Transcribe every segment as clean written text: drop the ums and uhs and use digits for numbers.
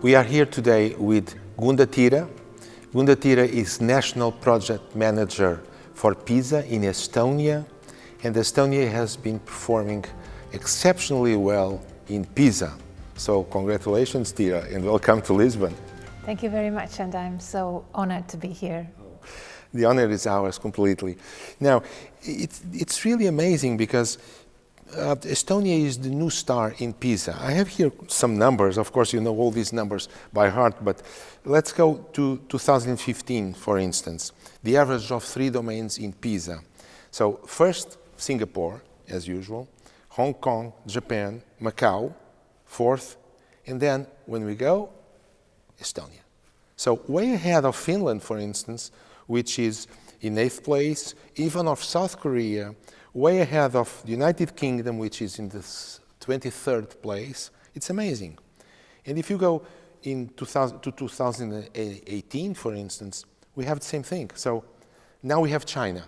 We are here today with Gunda Tira. Gunda Tira is National Project Manager for PISA in Estonia, and Estonia has been performing exceptionally well in PISA. So congratulations, Tira, and welcome to Lisbon. Thank you very much, and I'm so honored to be here. The honor is ours completely. Now, it's really amazing because Estonia is the new star in PISA. I have here some numbers. Of course, you know all these numbers by heart, but let's go to 2015, for instance. The average of 3 domains in PISA. So first, Singapore, as usual, Hong Kong, Japan, Macau, fourth, and then when we go, Estonia. So way ahead of Finland, for instance, which is in 8th place, even of South Korea, way ahead of the United Kingdom, which is in the 23rd place. It's amazing. And if you go to 2018, for instance, we have the same thing. So now we have China.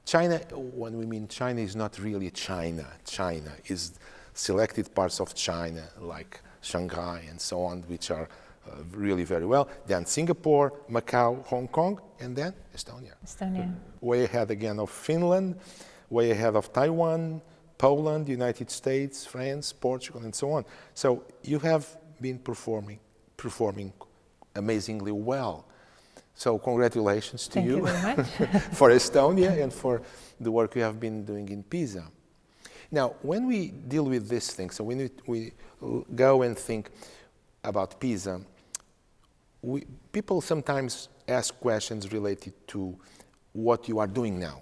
China, when we mean China, is not really China. China is selected parts of China, like Shanghai and so on, which are really very well. Then Singapore, Macau, Hong Kong, and then Estonia. Estonia. Way ahead again of Finland, way ahead of Taiwan, Poland, United States, France, Portugal, and so on. So you have been performing amazingly well. So congratulations to you. Thank you very much. For Estonia and for the work you have been doing in PISA. Now, when we deal with this thing, so when we go and think about PISA, people sometimes ask questions related to what you are doing now.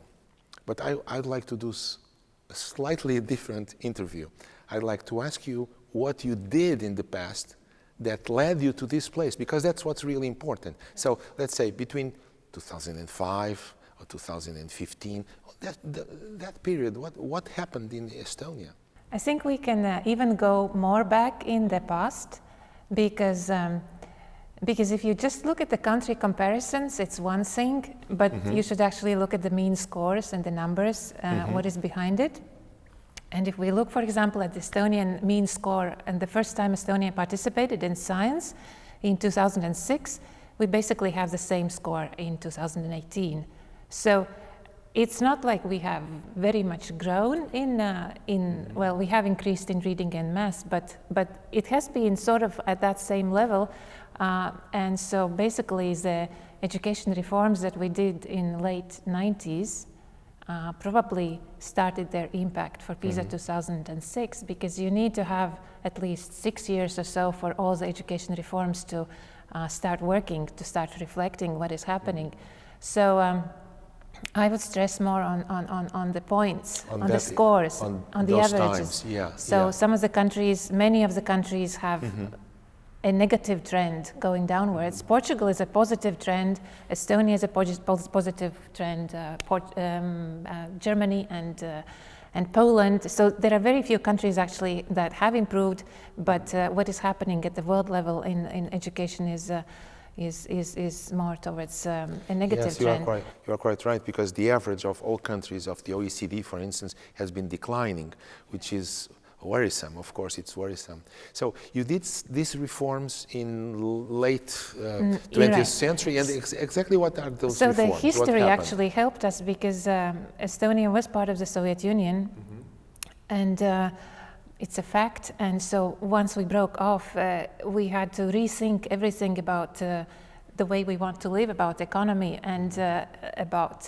But I'd like to do a slightly different interview. I'd like to ask you what you did in the past that led you to this place, because that's what's really important. So let's say between 2005 or 2015, that period, what happened in Estonia? I think we can even go more back in the past, because if you just look at the country comparisons, it's one thing, but you should actually look at the mean scores and the numbers, what is behind it. And if we look, for example, at the Estonian mean score, and the first time Estonia participated in science in 2006, we basically have the same score in 2018. So it's not like we have very much grown well, we have increased in reading and math, but it has been sort of at that same level. And so basically the education reforms that we did in late 90s probably started their impact for PISA 2006, because you need to have at least 6 years or so for all the education reforms to start working, to start reflecting what is happening. So I would stress more on the points, on the scores, on the averages. So some of the countries, many of the countries have a negative trend going downwards. Portugal is a positive trend, Estonia is a positive trend, Germany and Poland. So there are very few countries actually that have improved, but what is happening at the world level in education is more towards a negative trend. You are quite right, because the average of all countries of the OECD, for instance, has been declining, which is worrisome. Of course, it's worrisome. So you did these reforms in late 20th century, and exactly what are those reforms? So the history actually helped us, because Estonia was part of the Soviet Union, and it's a fact. And so once we broke off, we had to rethink everything about the way we want to live, about economy, and about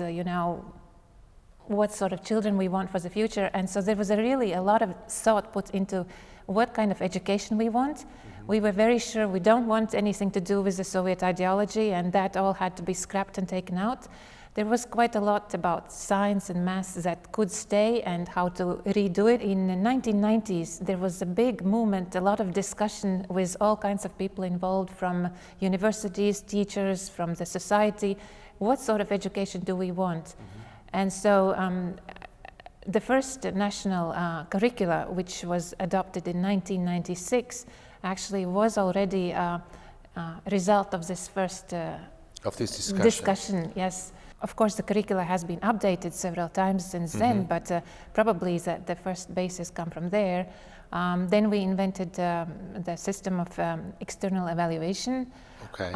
what sort of children we want for the future. And so there was really a lot of thought put into what kind of education we want. We were very sure we don't want anything to do with the Soviet ideology, and that all had to be scrapped and taken out. There was quite a lot about science and math that could stay and how to redo it. In the 1990s, there was a big movement, a lot of discussion with all kinds of people involved, from universities, teachers, from the society. What sort of education do we want? And so the first national curricula, which was adopted in 1996, actually was already a result of this first of this discussion. Yes. of course, the curricula has been updated several times since then, but probably the first bases come from there. Then we invented the system of external evaluation. Okay.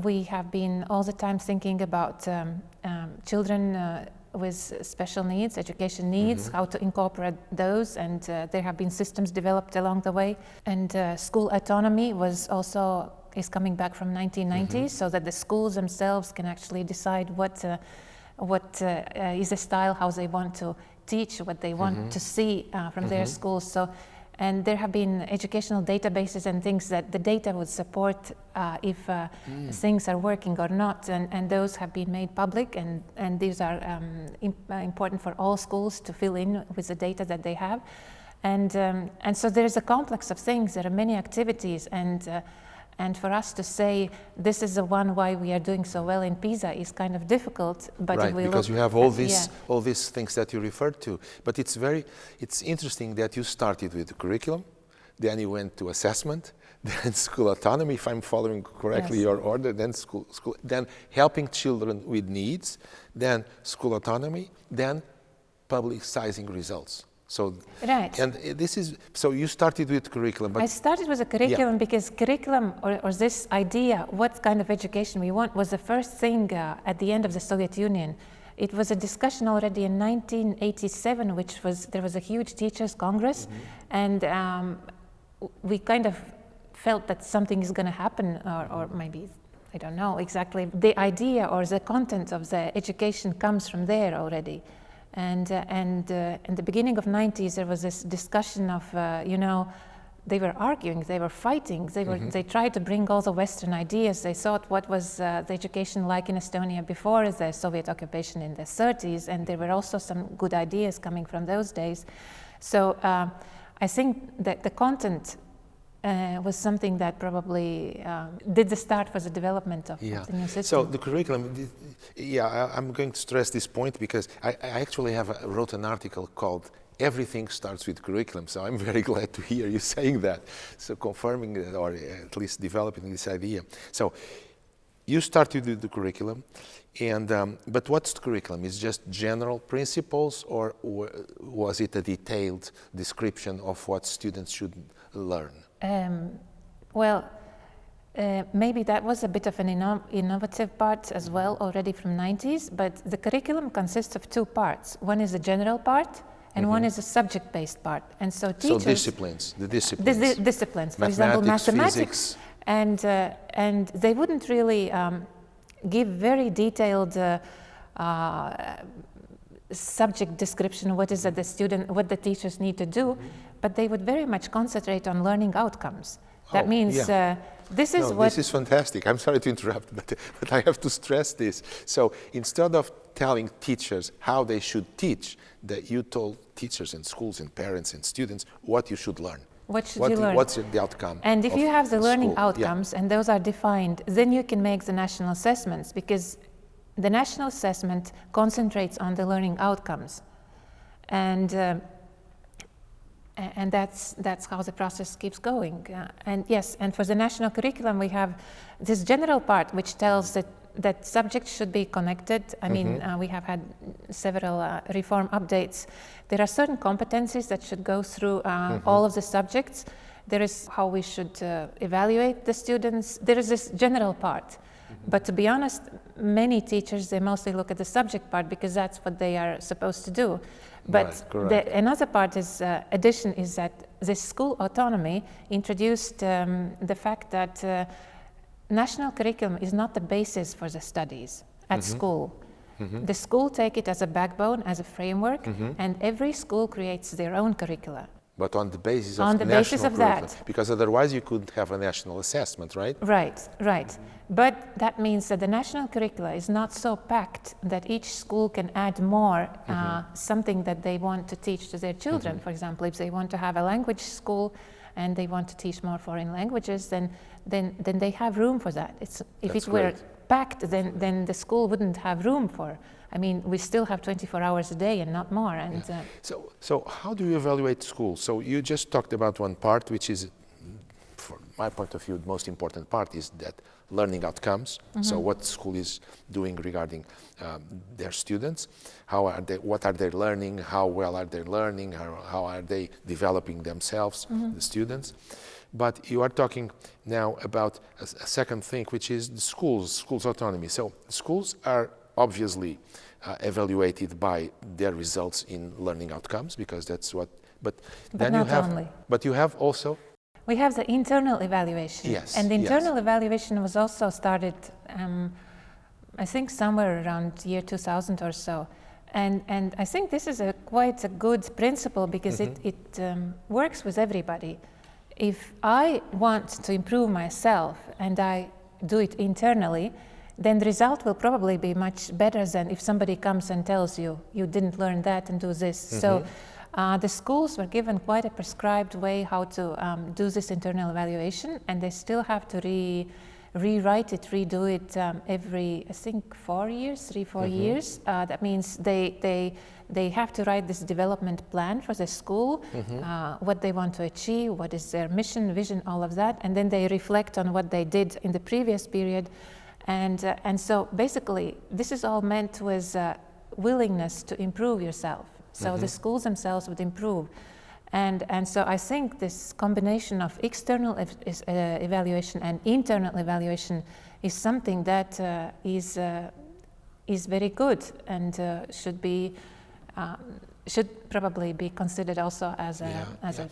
We have been all the time thinking about children with special needs, education needs, how to incorporate those, and there have been systems developed along the way. And school autonomy is coming back from 1990, so that the schools themselves can actually decide what is the style, how they want to teach, what they want to see from their schools. And there have been educational databases and things that the data would support if things are working or not, and those have been made public, and these are important for all schools to fill in with the data that they have. And so there's a complex of things, there are many activities, and for us to say this is the one why we are doing so well in PISA is kind of difficult. But right, if we because look you have all these things that you referred to. But it's interesting that you started with the curriculum, then you went to assessment, then school autonomy, if I'm following correctly your order, then school, then helping children with needs, then school autonomy, then publicizing results. So, right. And this is, so you started with curriculum, but I started with a curriculum because curriculum, or this idea, what kind of education we want, was the first thing at the end of the Soviet Union. It was a discussion already in 1987, there was a huge teachers' congress, and we kind of felt that something is going to happen, or maybe, I don't know exactly. The idea or the content of the education comes from there already. And in the beginning of 90s, there was this discussion of, they were arguing, they were fighting, they tried to bring all the Western ideas. They thought what was the education like in Estonia before the Soviet occupation in the 30s, and there were also some good ideas coming from those days. So I think that the content was something that probably did the start for the development of the new system. So the curriculum, I'm going to stress this point because I actually wrote an article called "Everything Starts with Curriculum," so I'm very glad to hear you saying that, so confirming that, or at least developing this idea. So you started with the curriculum, and but what's the curriculum? Is just general principles, or was it a detailed description of what students should learn? Maybe that was a bit of an innovative part as well already from 90s, but the curriculum consists of two parts. One is the general part, and one is a subject-based part. And so teachers... So disciplines, the disciplines. The disciplines, for example, mathematics. Physics. And they wouldn't really give very detailed subject description, what is that what the teachers need to do, but they would very much concentrate on learning outcomes. That means this is fantastic. I'm sorry to interrupt, but I have to stress this. So instead of telling teachers how they should teach, that you told teachers and schools and parents and students what you should learn. What should you learn? What's the outcome? And if you have the learning outcomes and those are defined, then you can make the national assessments, because the national assessment concentrates on the learning outcomes. And that's how the process keeps going. And for the national curriculum, we have this general part which tells that subjects should be connected. I mean, we have had several reform updates. There are certain competencies that should go through all of the subjects. There is how we should evaluate the students. There is this general part. But to be honest, many teachers, they mostly look at the subject part because that's what they are supposed to do. But another part is, addition is that this school autonomy introduced the fact that national curriculum is not the basis for the studies at school. The school take it as a backbone, as a framework, and every school creates their own curricula. But on the basis of national curriculum, because otherwise you couldn't have a national assessment, right? Right. But that means that the national curricula is not so packed that each school can add more something that they want to teach to their children. For example, if they want to have a language school and they want to teach more foreign languages, then they have room for that. If it were packed, then the school wouldn't have room for. I mean, we still have 24 hours a day and not more. And so how do you evaluate schools? So you just talked about one part, which is, from my point of view, the most important part is that learning outcomes. So what school is doing regarding their students, what are they learning, how well are they learning, how are they developing themselves, the students. But you are talking now about a second thing, which is the schools autonomy. So schools are obviously evaluated by their results in learning outcomes, because that's what. But then not you have. only. But you have also. We have the internal evaluation. Yes. And the internal evaluation was also started, I think, somewhere around year 2000 or so. And I think this is quite a good principle, because it works with everybody. If I want to improve myself and I do it internally, then the result will probably be much better than if somebody comes and tells you, you didn't learn that and do this. So the schools were given quite a prescribed way how to do this internal evaluation, and they still have to rewrite it, redo it every, I think, 4 years, 3-4 years. That means they have to write this development plan for the school, what they want to achieve, what is their mission, vision, all of that, and then they reflect on what they did in the previous period. And so basically, this is all meant with willingness to improve yourself. So the schools themselves would improve. And so I think this combination of external evaluation and internal evaluation is something that is very good, and should probably be considered also as a.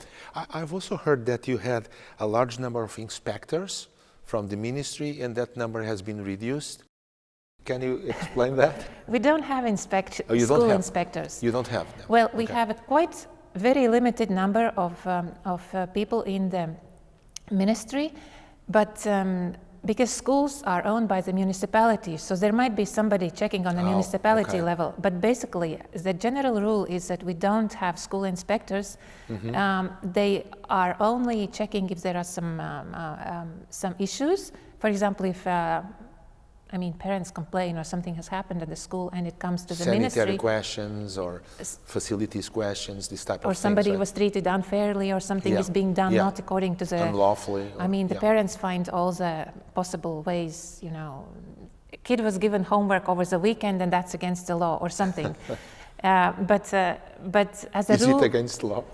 I've also heard that you had a large number of inspectors from the ministry, and that number has been reduced. Can you explain that? We don't have school inspectors. You don't have them. Well, we have a quite very limited number of people in the ministry, but because schools are owned by the municipality, so there might be somebody checking on the municipality level. But basically, the general rule is that we don't have school inspectors. They are only checking if there are some issues. For example, if parents complain or something has happened at the school and it comes to the ministry. Sanitary questions or facilities questions, this type of thing. Or somebody was treated unfairly, or something is being done not according to the... Unlawfully. The parents find all the possible ways, a kid was given homework over the weekend and that's against the law or something. But as a rule... Is it against the law?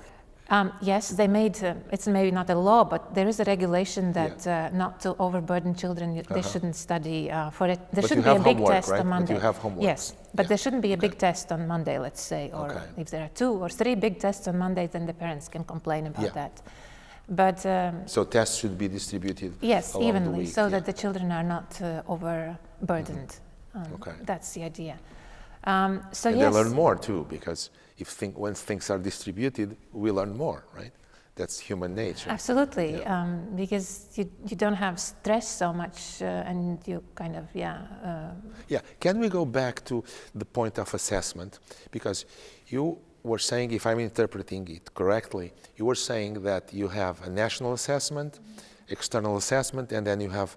Yes, they made, it's maybe not a law, but there is a regulation that not to overburden children, they shouldn't study for it. There shouldn't be a big test on Monday. But you have homework. Yes, but there shouldn't be a big test on Monday, let's say, or if there are 2 or 3 big tests on Monday, then the parents can complain about that. But so tests should be distributed evenly, so that the children are not overburdened. That's the idea. So and they learn more too, because when things are distributed, we learn more, right? That's human nature. Absolutely, because you don't have stress so much, and you kind of, Can we go back to the point of assessment? Because you were saying, if I'm interpreting it correctly, you were saying that you have a national assessment, external assessment, and then you have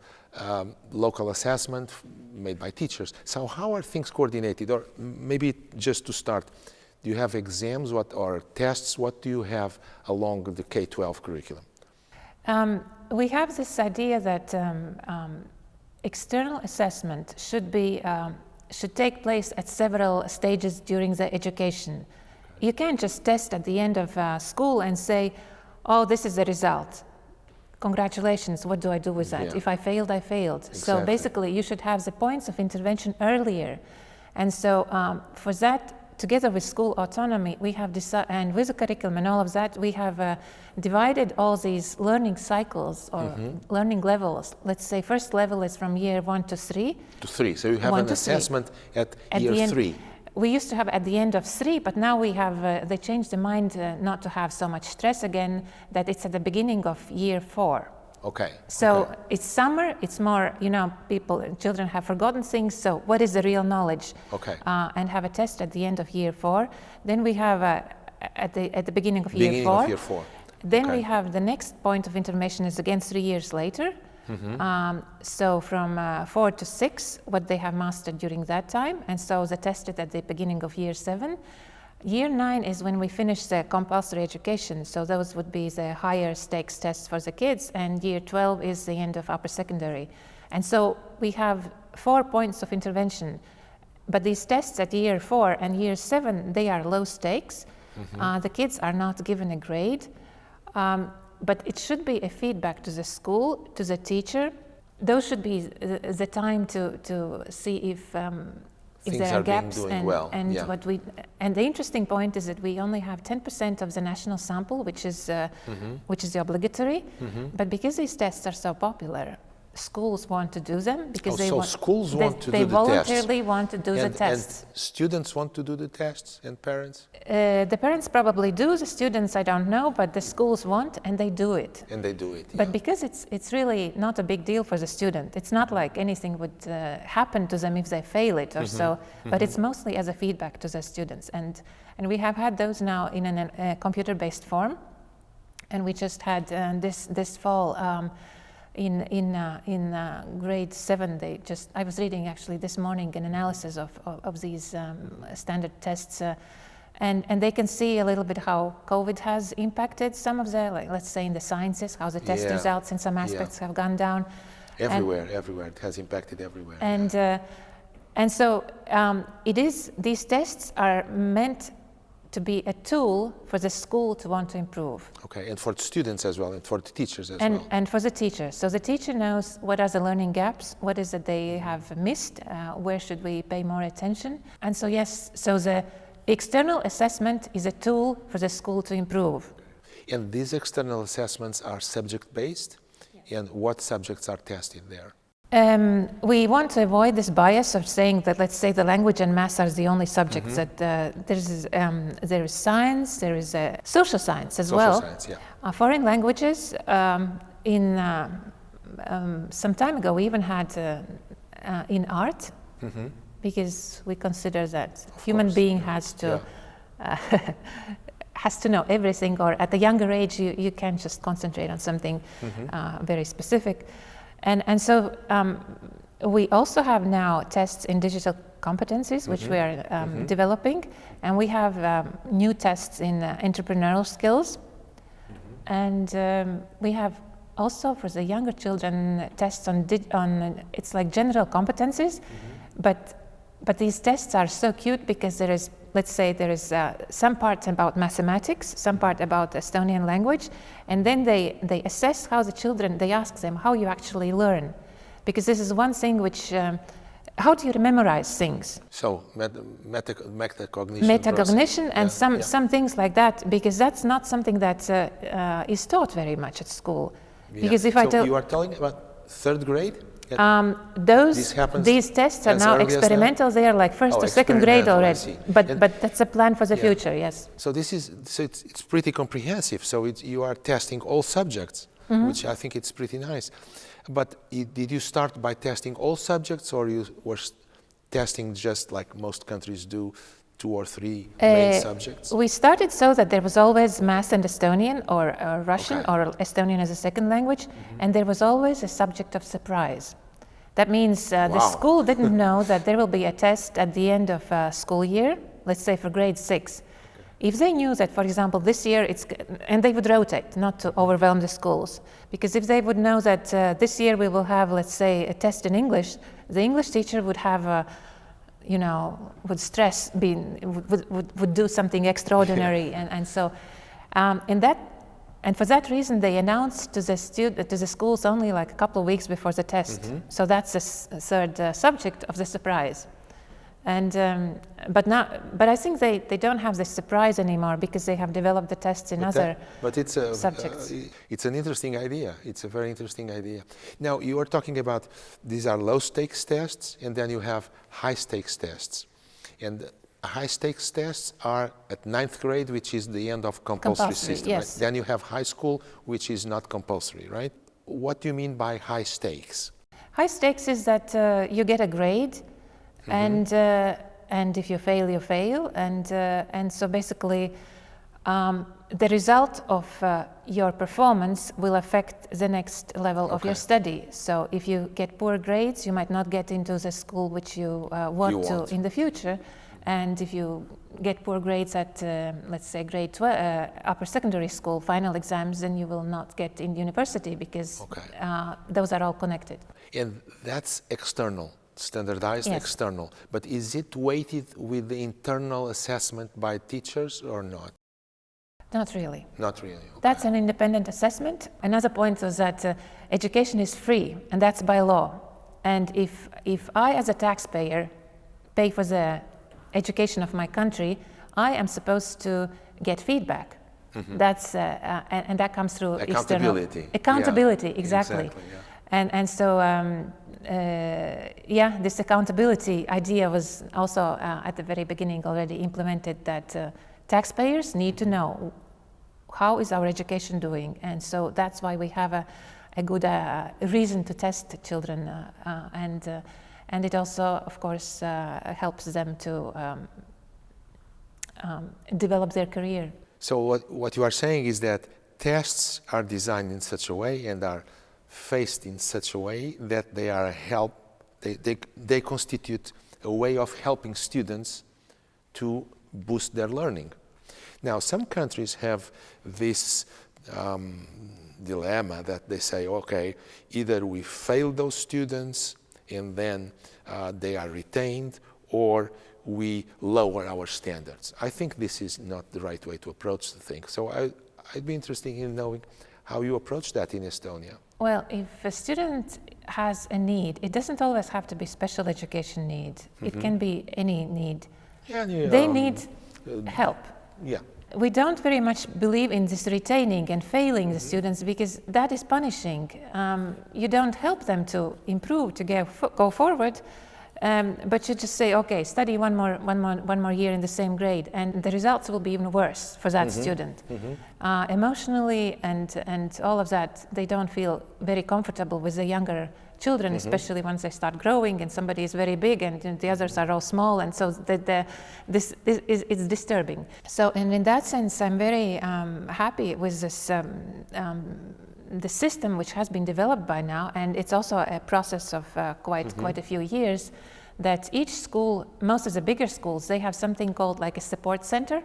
local assessment made by teachers. So how are things coordinated? Or maybe just to start, do you have exams or tests? What do you have along the K-12 curriculum? We have this idea that external assessment should take place at several stages during the education. You can't just test at the end of school and say, oh, this is the result. Congratulations, what do I do with that? If I failed, I failed. Exactly. So basically, you should have the points of intervention earlier. And so for that, together with school autonomy, we have and with the curriculum and all of that, we have divided all these learning cycles or learning levels. Let's say first level is from year 1 to 3. To 3, so you have an assessment at year 3. We used to have at the end of 3, but now we have, they changed the mind not to have so much stress again, that it's at the beginning of year 4. Okay. So it's summer, it's more, children have forgotten things, so what is the real knowledge? Okay. And have a test at the end of year 4. Then we have at the beginning of year 4. Then we have the next point of information is again 3 years later. So from 4 to 6, what they have mastered during that time, and so they tested at the beginning of year 7. Year 9 is when we finish the compulsory education, so those would be the higher stakes tests for the kids, and year 12 is the end of upper secondary. And so we have 4 points of intervention. But these tests at year 4 and year 7, they are low stakes. The kids are not given a grade. But it should be a feedback to the school, to the teacher. Those should be the time to see if there are gaps and the interesting point is that we only have 10% of the national sample, which is the obligatory. But because these tests are so popular, schools want to do them because they voluntarily want to do the tests. And students want to do the tests, and parents? The parents probably do. The students, I don't know, but the schools want, and they do it. But because it's really not a big deal for the student. It's not like anything would happen to them if they fail it or so. But it's mostly as a feedback to the students, and we have had those now in a computer-based form, and we just had this fall. In grade 7, I was reading actually this morning an analysis of these standard tests, and they can see a little bit how COVID has impacted some of the, like, let's say in the sciences, how the test results in some aspects have gone down. Everywhere, it has impacted everywhere. And so these tests are meant to be a tool for the school to want to improve. Okay, and for the students as well, and for the teachers as well. And for the teacher. So the teacher knows what are the learning gaps, what is it they have missed, where should we pay more attention. And so yes, so the external assessment is a tool for the school to improve. And these external assessments are subject-based? Yes. And what subjects are tested there? We want to avoid this bias of saying that, let's say, the language and math are the only subjects. That there is science, there is social science as well. Social science, yeah. Foreign languages. Some time ago, we even had in art, because we consider that human being has to has to know everything, or at a younger age, you can't just concentrate on something very specific. And so we also have now tests in digital competencies, which we are developing, and we have new tests in entrepreneurial skills, and we have also for the younger children tests on it's like general competencies, but these tests are so cute because there is, let's say, there is some part about mathematics, some part about Estonian language, and then they assess how the children, they ask them how you actually learn. Because this is one thing which, how do you memorize things? So, metacognition. Metacognition and some things like that, because that's not something that is taught very much at school. Because if you are telling about 3rd grade? These tests are now experimental. They are like 1st or 2nd grade already. But that's a plan for the future. Yes. So it's pretty comprehensive. So you are testing all subjects, which I think it's pretty nice. But did you start by testing all subjects, or you were testing just like most countries do, 2 or 3 main subjects? We started so that there was always math and Estonian, or Russian, or Estonian as a second language, and there was always a subject of surprise. That means the school didn't know that there will be a test at the end of school year, let's say for grade 6. If they knew that, for example, this year and they would rotate, not to overwhelm the schools, because if they would know that this year we will have, let's say, a test in English, the English teacher would have would stress, would do something extraordinary, and so for that reason they announced to the schools only like a couple of weeks before the test. So that's the 3rd subject of the surprise. And but I think they don't have this surprise anymore because they have developed the tests in other subjects. It's an interesting idea. It's a very interesting idea. Now you are talking about these are low stakes tests, and then you have high stakes tests, and high stakes tests are at 9th grade, which is the end of compulsory system. Yes. Right? Then you have high school, which is not compulsory, right? What do you mean by high stakes? High stakes is that you get a grade. And if you fail, you fail, and so basically, the result of your performance will affect the next level of your study. So if you get poor grades, you might not get into the school which you want to in the future, and if you get poor grades at, let's say, grade 12, upper secondary school final exams, then you will not get in university because those are all connected. And that's external, standardized Yes. external. But is it weighted with the internal assessment by teachers or not? Not really. Not really. Okay. That's an independent assessment. Another point was that education is free, and that's by law. And if I, as a taxpayer, pay for the education of my country, I am supposed to get feedback. That's and that comes through Accountability. accountability. Yeah. Exactly. Yeah. And so this accountability idea was also at the very beginning already implemented. That taxpayers need to know how is our education doing, and so that's why we have a good reason to test children, and it also, of course, helps them to develop their career. So what you are saying is that tests are designed in such a way and are faced in such a way that they are they constitute a way of helping students to boost their learning. Now, some countries have this dilemma that they say, okay, either we fail those students and then they are retained, or we lower our standards. I think this is not the right way to approach the thing. So I'd be interested in knowing how you approach that in Estonia. Well, if a student has a need, it doesn't always have to be special education need. It can be any need. Yeah, They need help. Yeah. We don't very much believe in this retaining and failing the students, because that is punishing. You don't help them to improve, to go forward, but you just say, okay, study one more year in the same grade, and the results will be even worse for that student. Emotionally and all of that, they don't feel very comfortable with the younger children, especially once they start growing and somebody is very big and the others are all small, and so this is disturbing. So, and in that sense, I'm very happy with this the system which has been developed by now, and it's also a process of quite a few years, that each school, most of the bigger schools, they have something called like a support center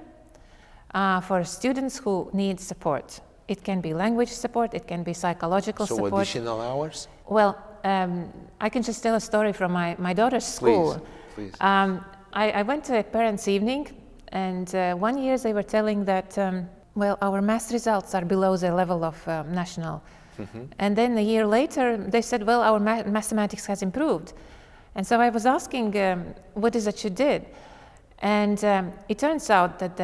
for students who need support. It can be language support, it can be psychological support. So additional hours? Well, I can just tell a story from my daughter's school. Please. I went to a parents' evening, and 1 year they were telling that, well, our math results are below the level of national. And then a year later, they said, well, our mathematics has improved. And so I was asking, what is it you did? And it turns out that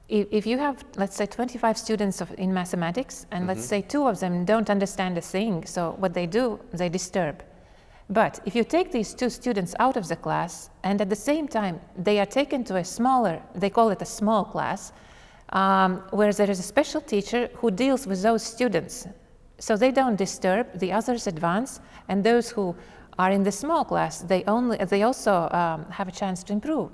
if you have, let's say, 25 students in mathematics, and let's say 2 of them don't understand a thing, so what they do, they disturb. But if you take these 2 students out of the class, and at the same time they are taken to a smaller, they call it a small class, where there is a special teacher who deals with those students. So they don't disturb, the others advance, and those who are in the small class, they also have a chance to improve.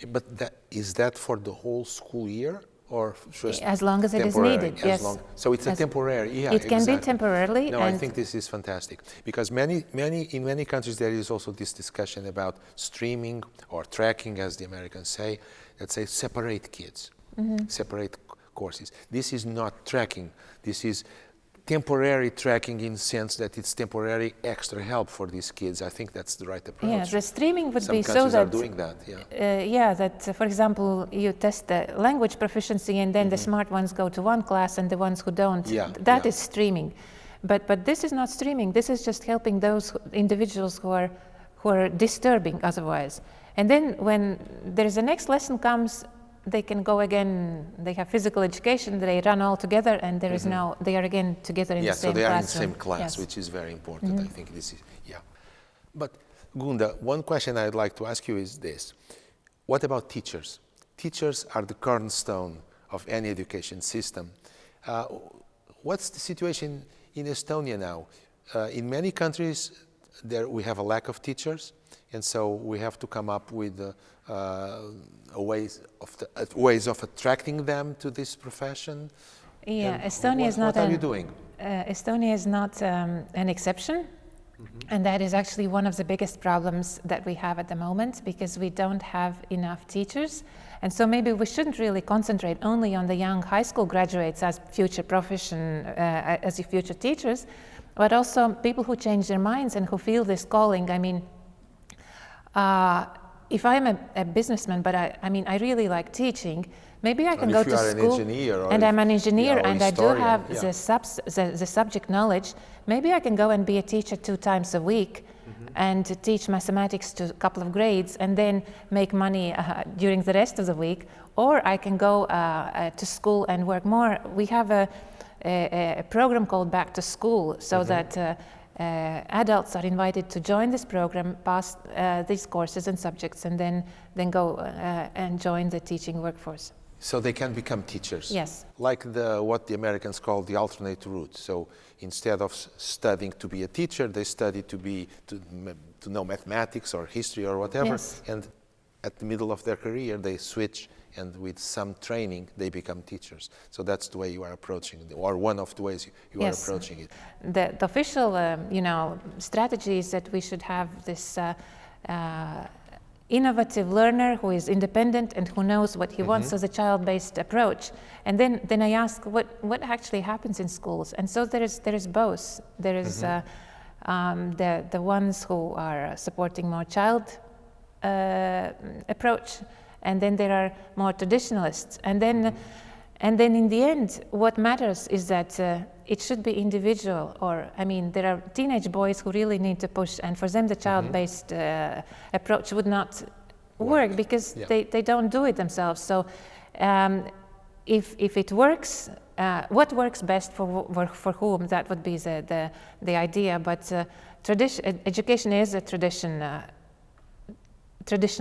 But is that for the whole school year, or just as long as it is needed? Yes. So it's a temporary. Yeah, it can be temporarily. No, I think this is fantastic, because in many countries there is also this discussion about streaming or tracking, as the Americans say, that say separate kids, separate courses. This is not tracking. This is temporary tracking, in the sense that it's temporary extra help for these kids. I think that's the right approach. Yeah, the streaming would Some be so countries that are doing that. That for example, you test the language proficiency, and then the smart ones go to one class, and the ones who don't, that is streaming. But this is not streaming. This is just helping those individuals who are disturbing otherwise. And then when there's the next lesson comes, they can go again. They have physical education. They run all together, and there is they are again together in the same classroom. Yeah, so they are in the same class, which is very important. I think this is But Gunda, one question I'd like to ask you is this: what about teachers? Teachers are the cornerstone of any education system. What's the situation in Estonia now? In many countries, we have a lack of teachers, and so we have to come up with ways of attracting them to this profession. Yeah, and Estonia is not. What are you doing? Estonia is not an exception, and that is actually one of the biggest problems that we have at the moment, because we don't have enough teachers. And so maybe we shouldn't really concentrate only on the young high school graduates as future profession, as future teachers. but also people who change their minds and who feel this calling. I mean, if I'm a businessman, but I really like teaching, maybe I can go to school, and I'm an engineer, and I do have the subject knowledge. Maybe I can go and be a teacher 2 times a week, and teach mathematics to a couple of grades, and then make money during the rest of the week. Or I can go to school and work more. We have a program called Back to School, so that adults are invited to join this program, pass these courses and subjects, and then go and join the teaching workforce. So they can become teachers. Yes. Like what the Americans call the alternate route. So instead of studying to be a teacher, they study to know mathematics or history or whatever. Yes. And at the middle of their career, they switch, and with some training, they become teachers. So that's the way you are approaching it, or one of the ways you are approaching it. The official, strategy is that we should have this innovative learner who is independent and who knows what he wants, so the child-based approach. And then I ask what actually happens in schools, and so there is both. There is the ones who are supporting more child approach, and then there are more traditionalists, and then in the end, what matters is that it should be individual. There are teenage boys who really need to push, and for them the child-based approach would not work because they don't do it themselves. So if it works, what works best for whom, that would be the idea. But education is a traditional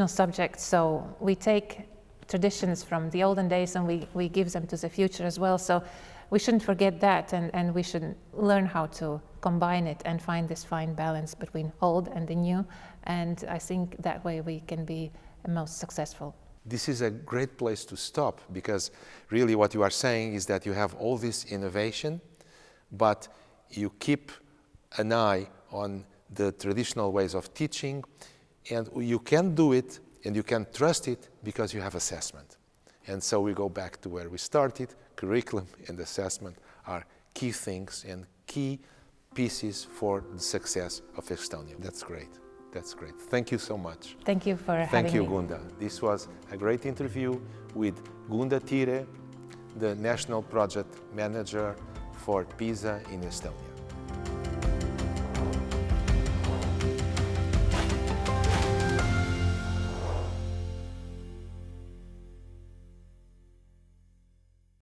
subject, so we take traditions from the olden days and we give them to the future as well. So we shouldn't forget that, and we should learn how to combine it and find this fine balance between old and the new. And I think that way we can be most successful. This is a great place to stop, because really what you are saying is that you have all this innovation, but you keep an eye on the traditional ways of teaching, and you can do it and you can trust it because you have assessment. And so we go back to where we started. Curriculum and assessment are key things and key pieces for the success of Estonia. That's great. That's great. Thank you so much. Thank you for having me. Thank you, Gunda. This was a great interview with Gunda Tire, the National Project Manager for PISA in Estonia.